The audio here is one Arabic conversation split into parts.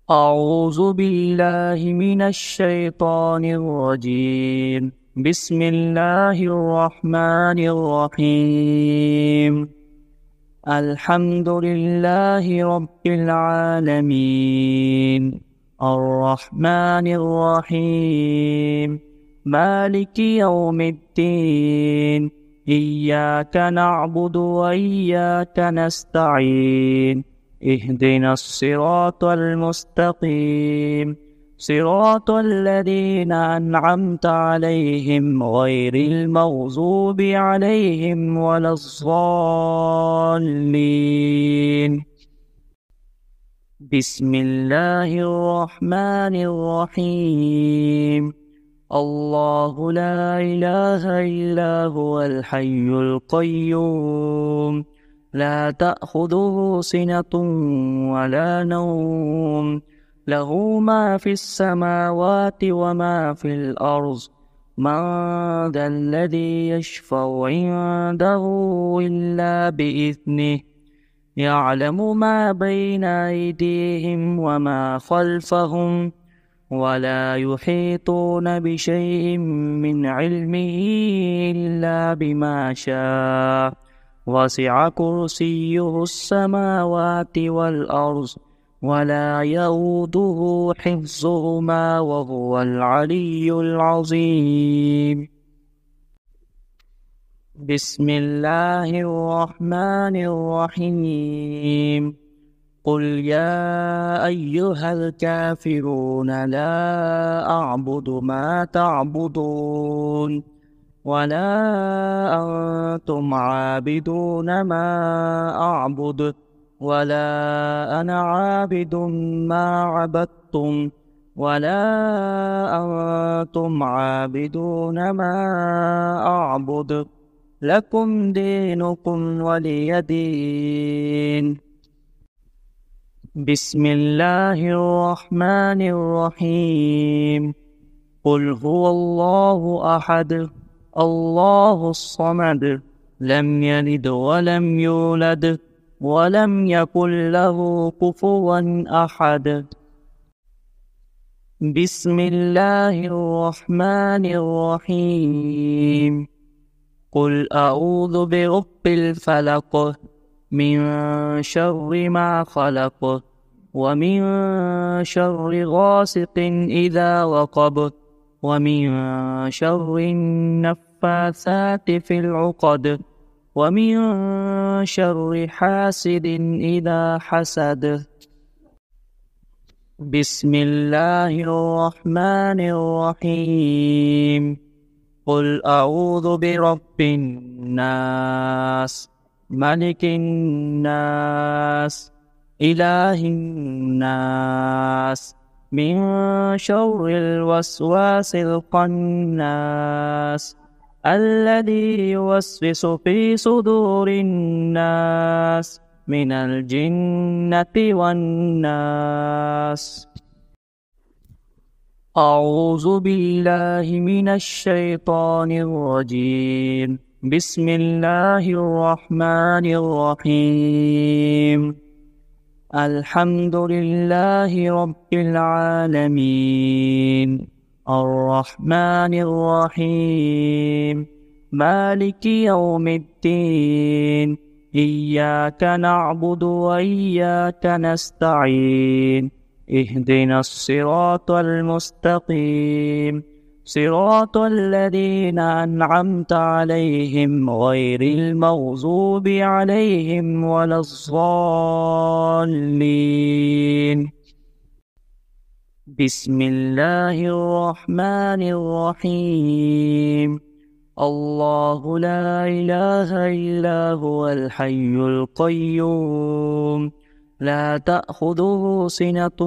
أعوذ بالله من الشيطان الرجيم. بسم الله الرحمن الرحيم. الحمد لله رب العالمين، الرحمن الرحيم، مالك يوم الدين. إياك نعبد وإياك نستعين. اهدنا الصراط المستقيم، صراط الذين أنعمت عليهم غير المغضوب عليهم ولا الضالين. بسم الله الرحمن الرحيم. الله لا إله إلا هو الحي القيوم، لا تأخذه سنة ولا نوم، له ما في السماوات وما في الأرض. من ذا الذي يشفع عنده إلا بإذنه، يعلم ما بين أيديهم وما خلفهم، ولا يحيطون بشيء من علمه إلا بما شاء. وسع كرسيه السماوات والأرض، ولا يئوده حفظهما وهو العلي العظيم. بسم الله الرحمن الرحيم. قل يا أيها الكافرون لا أعبد ما تعبدون، ولا أنتم عابدون ما أعبد، ولا أنا عابد ما عبدتم، ولا أنتم عابدون ما أعبد. لكم دينكم ولي دين. بسم الله الرحمن الرحيم. قل هو الله أحد، الله الصمد، لم يلد ولم يولد ولم يكن له كفوا أحد. بسم الله الرحمن الرحيم. قل أعوذ برب الفلق، من شر ما خلق، ومن شر غاسق إذا وقب، ومن شر النفاثات في العقد، ومن شر حاسد إذا حسد. بسم الله الرحمن الرحيم. قل أعوذ برب الناس، ملك الناس، إله الناس، من شر الوسواس الخناس، الذي يوسوس في صدور الناس من الجنة والناس. أعوذ بالله من الشيطان الرجيم. بسم الله الرحمن الرحيم. الحمد لله رب العالمين، الرحمن الرحيم، مالك يوم الدين. إياك نعبد وإياك نستعين. اهدنا الصراط المستقيم، صراط الذين أنعمت عليهم غير المغضوب عليهم ولا الضالين. بسم الله الرحمن الرحيم. الله لا إله إلا هو الحي القيوم، لا تأخذه سنة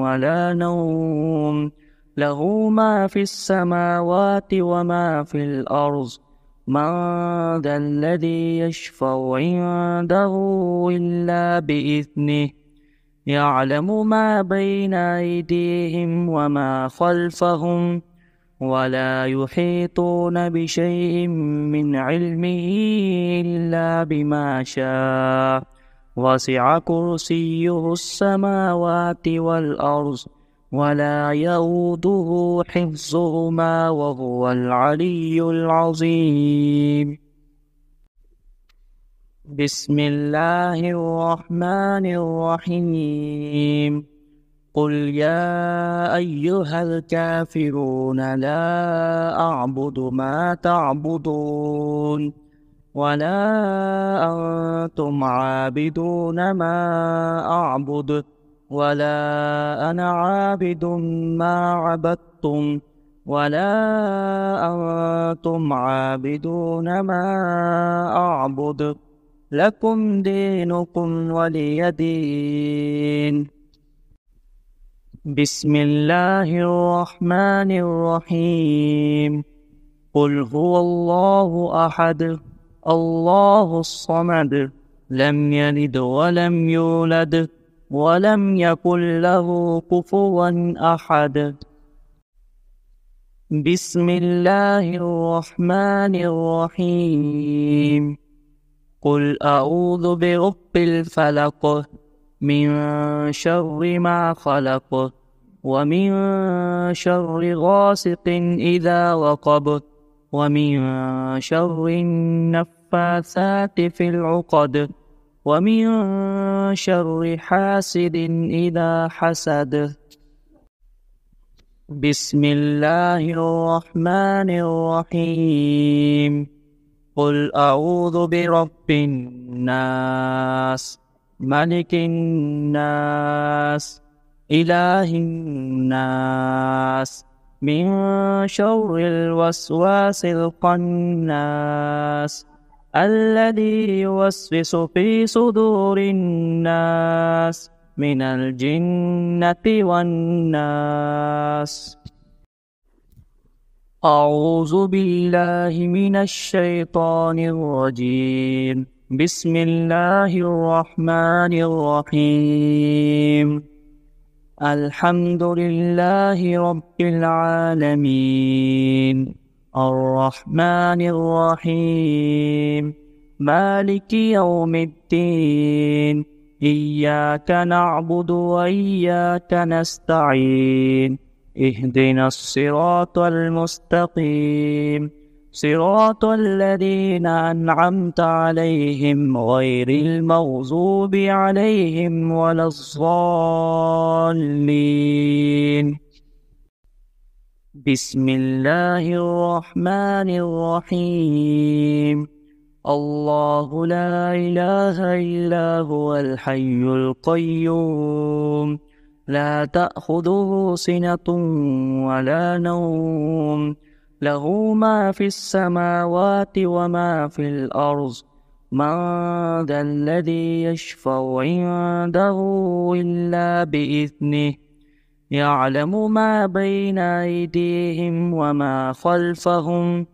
ولا نوم، له ما في السماوات وما في الأرض. من ذا الذي يشفع عنده إلا بإذنه، يعلم ما بين أيديهم وما خلفهم، ولا يحيطون بشيء من علمه إلا بما شاء. وسع كرسيه السماوات والأرض ولا يؤوده حفظهما وهو العلي العظيم. بسم الله الرحمن الرحيم. قل يا أيها الكافرون لا أعبد ما تعبدون ولا أنتم عابدون ما أعبد ولا أنا عابد ما عبدتم ولا أنتم عابدون ما أعبد لكم دينكم ولي دين. بسم الله الرحمن الرحيم. قل هو الله أحد الله الصمد لم يلد ولم يولد ولم يكن له كفوا أحد. بسم الله الرحمن الرحيم. قل أعوذ برب الفلق من شر ما خلق ومن شر غاسق إذا وقب ومن شر النفاثات في العقد ومن شر حاسد إذا حسد. بسم الله الرحمن الرحيم. قل أعوذ برب الناس ملك الناس إله الناس من شر الوسواس الخناس الذي يوسوس في صدور الناس من الجنة والناس. أعوذ بالله من الشيطان الرجيم. بسم الله الرحمن الرحيم. الحمد لله رب العالمين الرحمن الرحيم مالك يوم الدين إياك نعبد وإياك نستعين اهدنا الصراط المستقيم صراط الذين أنعمت عليهم غير المغضوب عليهم ولا الضالين. بسم الله الرحمن الرحيم. الله لا إله إلا هو الحي القيوم لا تأخذه سنة ولا نوم له ما في السماوات وما في الأرض من ذا الذي يشفع عنده إلا بإذنه يعلم ما بين أيديهم وما خلفهم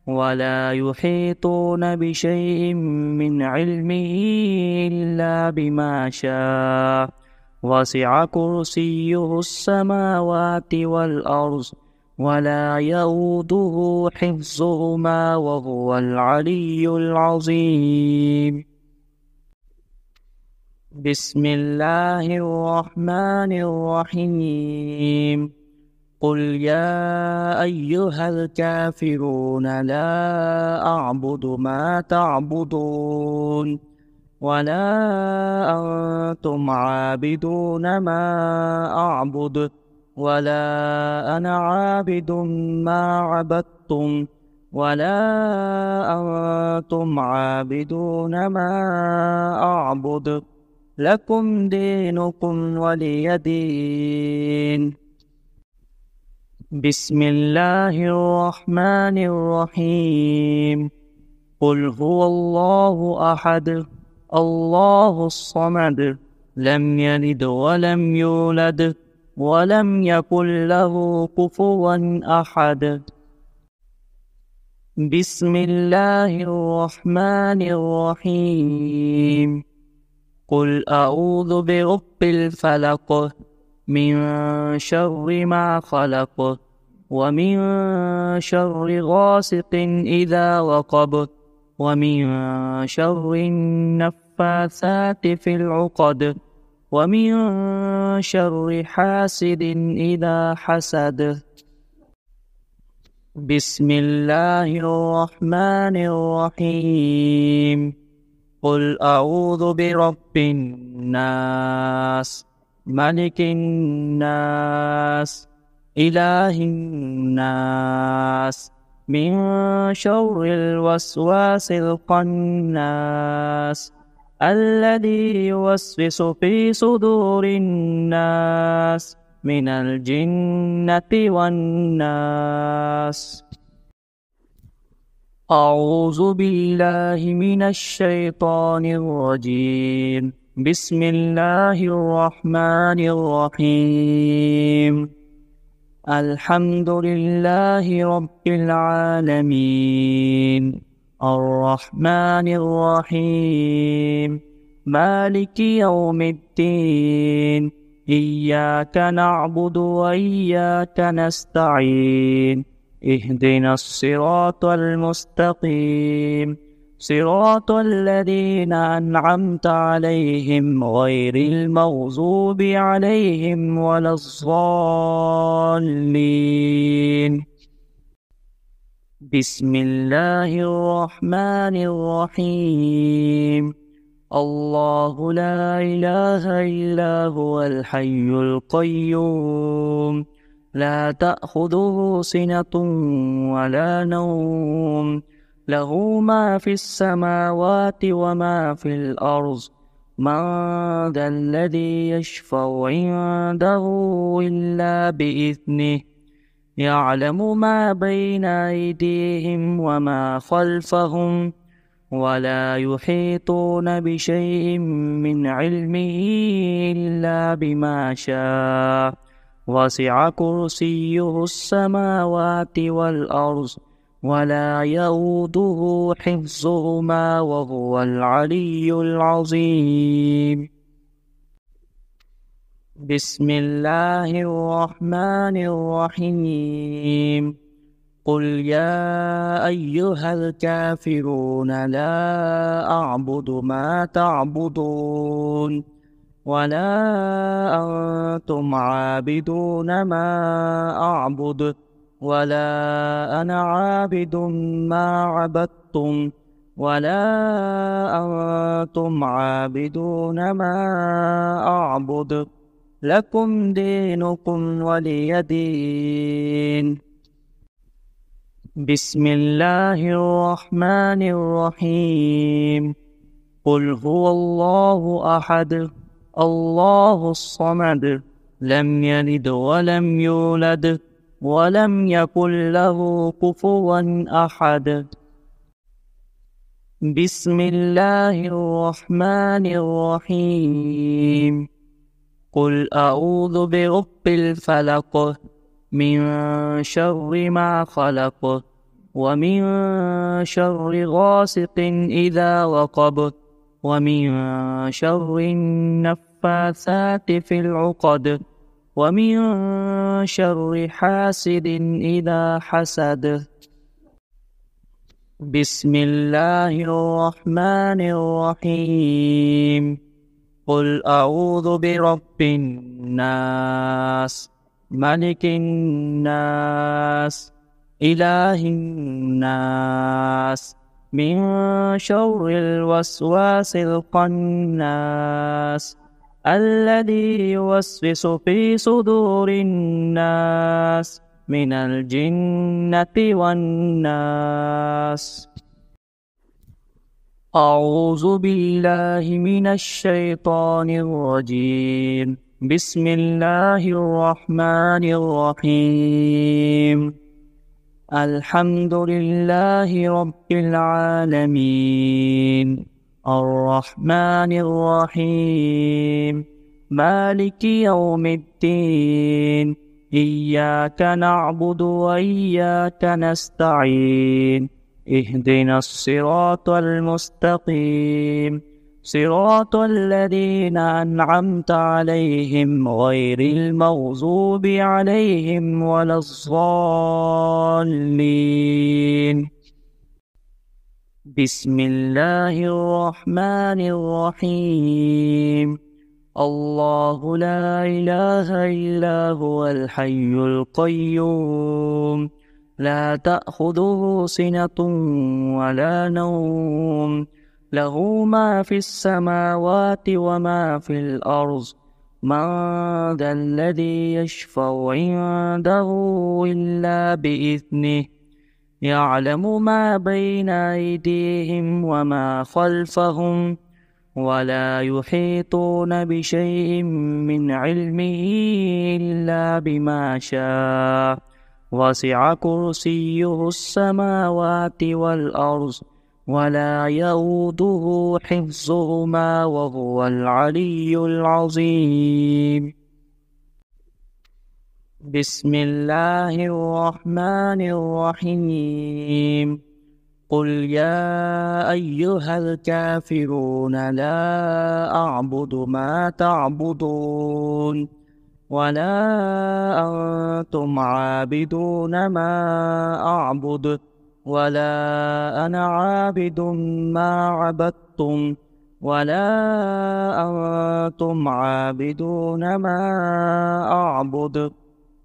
ولا يحيطون بشيء من علمه إلا بما شاء وسع كرسيه السماوات والأرض ولا يؤوده حفظهما وهو العلي العظيم. بسم الله الرحمن الرحيم. قل يا أيها الكافرون لا أعبد ما تعبدون ولا أنتم عابدون ما أعبد ولا أنا عابد ما عبدتم ولا أنتم عابدون ما أعبد لكم دينكم ولي دين. بسم الله الرحمن الرحيم. قل هو الله أحد الله الصمد لم يلد ولم يولد ولم يكن له كفوا أحد. بسم الله الرحمن الرحيم. قل أعوذ برب الفلق من شر ما خلق ومن شر غاسق إذا وقب ومن شر النفاثات النفاثات في العقد ومن شر حاسد إذا حسد. بسم الله الرحمن الرحيم. قل أعوذ برب الناس ملك الناس إله الناس من شر الوسواس الخناس الذي يوسوس في صدور الناس من الجنة والناس. أعوذ بالله من الشيطان الرجيم. بسم الله الرحمن الرحيم. الحمد لله رب العالمين الرحمن الرحيم مالك يوم الدين إياك نعبد وإياك نستعين اهدنا الصراط المستقيم صراط الذين أنعمت عليهم غير المغضوب عليهم ولا الضالين. بسم الله الرحمن الرحيم. الله لا إله إلا هو الحي القيوم لا تأخذه سنة ولا نوم له ما في السماوات وما في الأرض من ذا الذي يشفع عنده إلا بإذنه يعلم ما بين أيديهم وما خلفهم ولا يحيطون بشيء من علمه إلا بما شاء وسع كرسيه السماوات والأرض ولا يؤوده حفظهما وهو العلي العظيم. بسم الله الرحمن الرحيم. قل يا أيها الكافرون لا أعبد ما تعبدون ولا أنتم عابدون ما أعبد ولا أنا عابد ما عبدتم ولا أنتم عابدون ما أعبد لكم دينكم ولي دين. بسم الله الرحمن الرحيم. قل هو الله أحد الله الصمد لم يلد ولم يولد ولم يكن له كفوا أحد. بسم الله الرحمن الرحيم. قل أعوذ برب الفلق من شر ما خلق ومن شر غاسق إذا وقب ومن شر النفاثات في العقد ومن شر حاسد إذا حسد. بسم الله الرحمن الرحيم. قل أعوذ برب الناس ملك الناس إله الناس من شر الوسواس الخناس الذي يوسوس في صدور الناس من الجنة والناس. أعوذ بالله من الشيطان الرجيم. بسم الله الرحمن الرحيم. الحمد لله رب العالمين الرحمن الرحيم مالك يوم الدين إياك نعبد وإياك نستعين اهدنا الصراط المستقيم صراط الذين أنعمت عليهم غير المغضوب عليهم ولا الضالين. بسم الله الرحمن الرحيم الله لا إله إلا هو الحي القيوم لا تأخذه سنة ولا نوم له ما في السماوات وما في الأرض من ذا الذي يشفع عنده إلا بإذنه يعلم ما بين أيديهم وما خلفهم ولا يحيطون بشيء من علمه إلا بما شاء وسع كرسيه السماوات والأرض ولا يؤوده حفظهما وهو العلي العظيم بسم الله الرحمن الرحيم قل يا أيها الكافرون لا أعبد ما تعبدون ولا أنتم عابدون ما أعبد ولا أنا عابد ما عبدتم ولا أنتم عابدون ما أعبد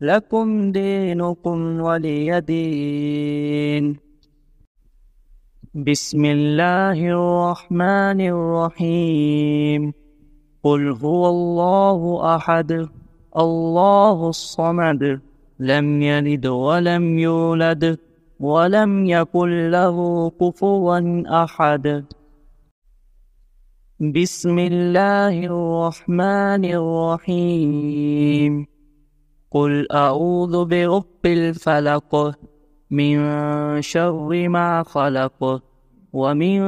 لكم دينكم ولي دين بسم الله الرحمن الرحيم قل هو الله أحد الله الصمد لم يلد ولم يولد ولم يكن له كفوا أحد بسم الله الرحمن الرحيم قل أعوذ برب الفلق من شر ما خلق ومن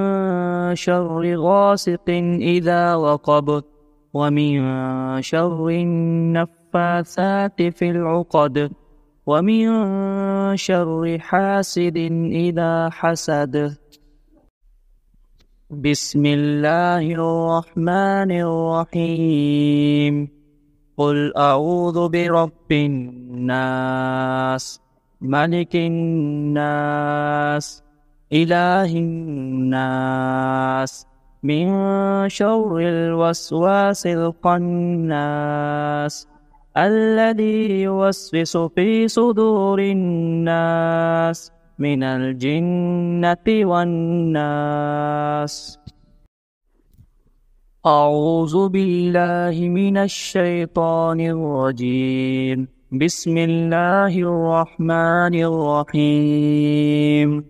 شر غاسق إذا وقب ومن شر النفاثات في العقد ومن شر حاسد إذا حسد بسم الله الرحمن الرحيم قل أعوذ برب الناس ملك الناس إله الناس من شر الوسواس الخناس الذي يوسوس في صدور الناس من الجنة والناس أعوذ بالله من الشيطان الرجيم بسم الله الرحمن الرحيم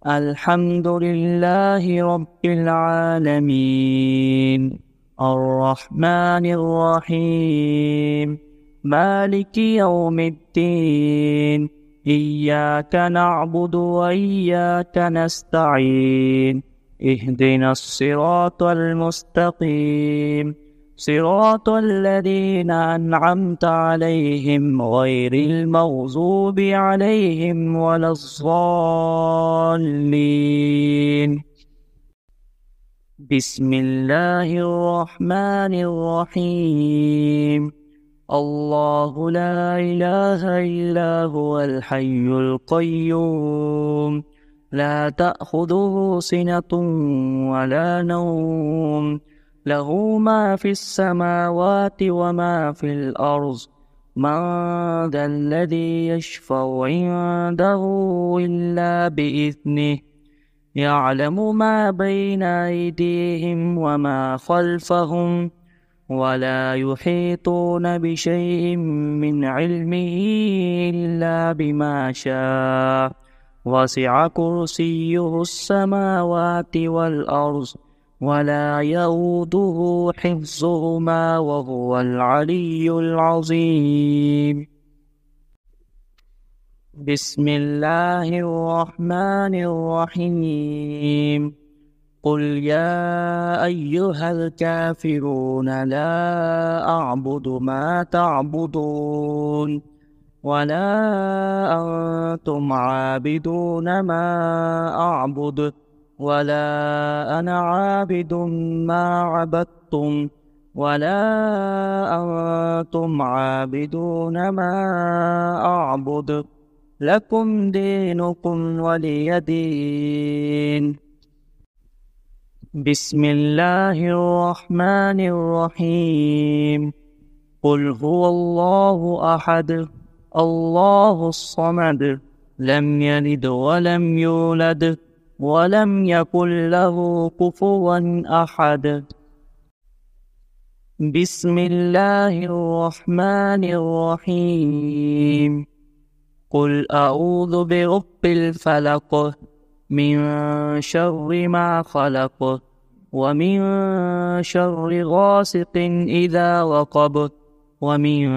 الحمد لله رب العالمين الرحمن الرحيم مالك يوم الدين إياك نعبد وإياك نستعين اهدنا الصراط المستقيم صراط الذين أنعمت عليهم غير المغضوب عليهم ولا الضالين بسم الله الرحمن الرحيم الله لا إله إلا هو الحي القيوم لا تأخذه سنة ولا نوم له ما في السماوات وما في الأرض من ذا الذي يشفع عنده إلا بإذنه يعلم ما بين أيديهم وما خلفهم ولا يحيطون بشيء من علمه إلا بما شاء وسع كرسيه السماوات والأرض ولا يؤوده حفظهما وهو العلي العظيم بسم الله الرحمن الرحيم قل يا أيها الكافرون لا أعبد ما تعبدون ولا أنتم عابدون ما أعبد ولا أنا عابد ما عبدتم ولا أنتم عابدون ما أعبد لكم دينكم ولي دين بسم الله الرحمن الرحيم قل هو الله أحد الله الصمد لم يلد ولم يولد ولم يكن له كفوا أحد بسم الله الرحمن الرحيم قل أعوذ برب الفلق من شر ما خلق ومن شر غاسق إذا وقب ومن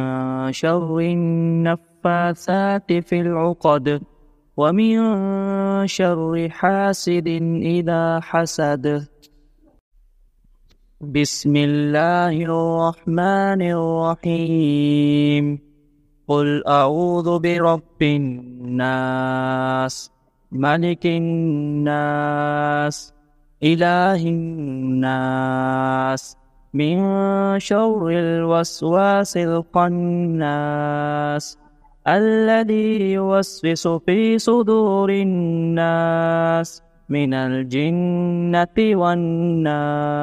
شر النفاثات في العقد ومن شر حاسد إذا حسد بسم الله الرحمن الرحيم قل أعوذ برب الناس ملك الناس إله الناس من شر الوسواس الخناس الذي يوسوس في صدور الناس من الجنة والناس